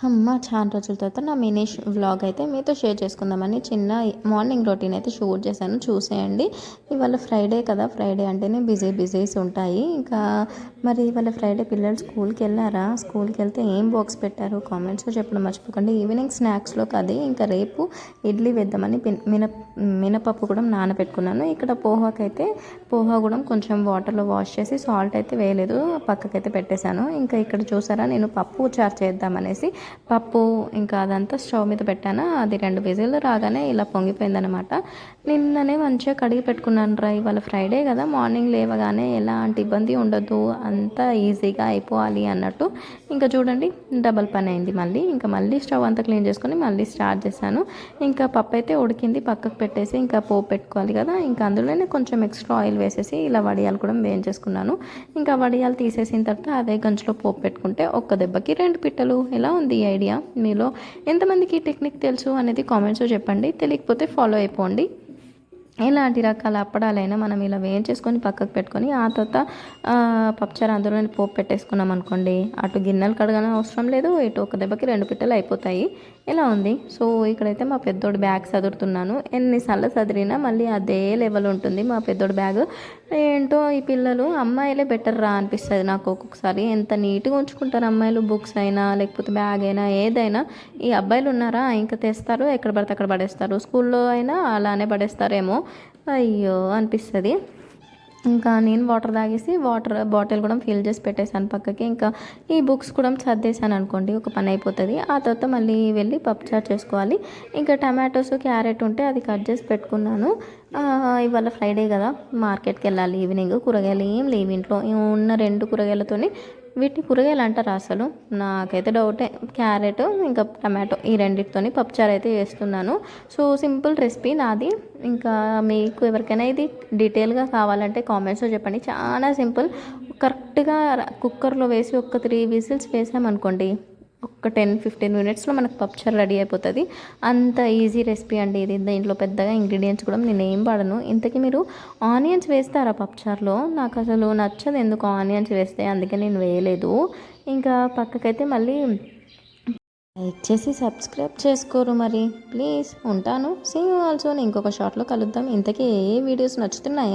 అమ్మ చాలా రోజుల తర్వాత నా మినీ వ్లాగ్ అయితే మీతో షేర్ చేసుకుందామని చిన్న మార్నింగ్ రొటీన్ అయితే షూట్ చేశాను, చూసేయండి. ఇవాళ ఫ్రైడే కదా, ఫ్రైడే అంటేనే బిజీస్ ఉంటాయి. ఇంకా మరి ఇవాళ ఫ్రైడే పిల్లలు స్కూల్కి వెళ్ళారా? స్కూల్కి వెళ్తే ఏం బాక్స్ పెట్టారు కామెంట్స్లో చెప్పడం మర్చిపోకండి. ఈవినింగ్ స్నాక్స్లోకి అది ఇంకా రేపు ఇడ్లీ వేద్దామని మినపప్పు కూడా నానబెట్టుకున్నాను. ఇక్కడ పోహా కూడా కొంచెం వాటర్లో వాష్ చేసి సాల్ట్ అయితే వేయలేదు, పక్కకైతే పెట్టేశాను. ఇంకా ఇక్కడ చూసారా, నేను పప్పు చారు చేద్దామనేసి పప్పు ఇంకా అదంతా స్టవ్ మీద పెట్టాను. అది 2 విజిల్లు రాగానే ఇలా పొంగిపోయిందనమాట. నిన్ననే మంచిగా కడిగి పెట్టుకున్నాను రా, ఇవాళ ఫ్రైడే కదా, మార్నింగ్ లేవగానే ఎలాంటి ఇబ్బంది ఉండదు, అంతా ఈజీగా అయిపోవాలి అన్నట్టు. ఇంకా చూడండి, డబల్ పని అయింది. మళ్ళీ స్టవ్ అంతా క్లీన్ చేసుకొని మళ్ళీ స్టార్ట్ చేశాను. ఇంకా పప్పు అయితే ఉడికింది, పక్కకు పెట్టేసి ఇంకా పోపు పెట్టుకోవాలి కదా. ఇంకా అందులోనే కొంచెం ఎక్స్ట్రా ఆయిల్ వేసేసి ఇలా వడియాలు కూడా వేయించేసుకున్నాను. ఇంకా వడియాలు తీసేసిన తర్వాత అదే గంచులో పోపు పెట్టుకుంటే ఒక్క దెబ్బకి 2 పిట్టలు. ఎలా ఉంది ఈ ఐడియా? మీలో ఎంతమందికి ఈ టెక్నిక్ తెలుసు అనేది కామెంట్స్లో చెప్పండి, తెలియకపోతే ఫాలో అయిపోండి. ఎలాంటి రకాల అప్పడాలైనా మనం ఇలా వేయించేసుకొని పక్కకు పెట్టుకొని ఆ తర్వాత పప్పుచారు అందులో పోపు పెట్టేసుకున్నాం అనుకోండి, అటు గిన్నెలు కడగని అవసరం లేదు, ఇటు ఒక దెబ్బకి 2 పిట్టలు అయిపోతాయి. ఎలా ఉంది? సో ఇక్కడైతే మా పెద్దోడు బ్యాగ్ సదురుతున్నాను. ఎన్నిసార్లు సదిరినా మళ్ళీ అదే లెవెల్ ఉంటుంది మా పెద్దోడు బ్యాగ్. ఏంటో ఈ పిల్లలు, అమ్మాయిలే బెటర్ రా అనిపిస్తుంది నాకు ఒక్కొక్కసారి. ఎంత నీట్గా ఉంచుకుంటారు అమ్మాయిలు, బుక్స్ అయినా లేకపోతే బ్యాగ్ అయినా ఏదైనా. ఈ అబ్బాయిలు ఉన్నారా, ఇంకా తెస్తారు ఎక్కడ పడితే అక్కడ పడేస్తారు. స్కూల్లో అయినా అలానే పడేస్తారేమో, అయ్యో అనిపిస్తుంది. ఇంకా నేను వాటర్ తాగేసి వాటర్ బాటిల్ కూడా ఫిల్ చేసి పెట్టేశాను పక్కకి. ఇంకా ఈ బుక్స్ కూడా సర్దేశాను అనుకోండి, ఒక పని అయిపోతుంది. ఆ తర్వాత మళ్ళీ వెళ్ళి పప్పుచారు చేసుకోవాలి. ఇంకా టమాటోస్ క్యారెట్ ఉంటే అది కట్ చేసి పెట్టుకున్నాను. ఇవాళ ఫ్రైడే కదా, మార్కెట్కి వెళ్ళాలి ఈవినింగ్. కూరగాయలు ఏం లేవు ఇంట్లో, ఉన్న 2 కూరగాయలతోని, వీటిని కూరగాయలు అంటారా అసలు? నాకైతే డౌటే. క్యారెట్ ఇంకా టమాటో, ఈ రెండింటితోని పప్పుచారు అయితే చేస్తున్నాను. సో సింపుల్ రెసిపీ నాది. ఇంకా మీకు ఎవరికైనా ఇది డీటెయిల్గా కావాలంటే కామెంట్స్లో చెప్పండి. చాలా సింపుల్, కరెక్ట్గా కుక్కర్లో వేసి ఒక 3 విజిల్స్ వేసామనుకోండి, ఒక 10-15 మినిట్స్లో మనకు పప్పుచారు రెడీ అయిపోతుంది. అంత ఈజీ రెసిపీ అండి ఇది. దీంట్లో పెద్దగా ఇంగ్రీడియంట్స్ కూడా నేను ఏం వాడను. ఇంతకీ మీరు ఆనియన్స్ వేస్తారా పప్పుచారులో? నాకు అసలు నచ్చదు ఎందుకు ఆనియన్స్ వేస్తే, అందుకే నేను వేయలేదు. ఇంకా పక్కకైతే మళ్ళీ లైక్ చేసి సబ్స్క్రైబ్ చేసుకోరు మరి, ప్లీజ్. ఉంటాను. See you also. ఇంకొక షార్ట్లో కలుద్దాం. ఇంతకీ ఏ వీడియోస్ నచ్చుతున్నాయా?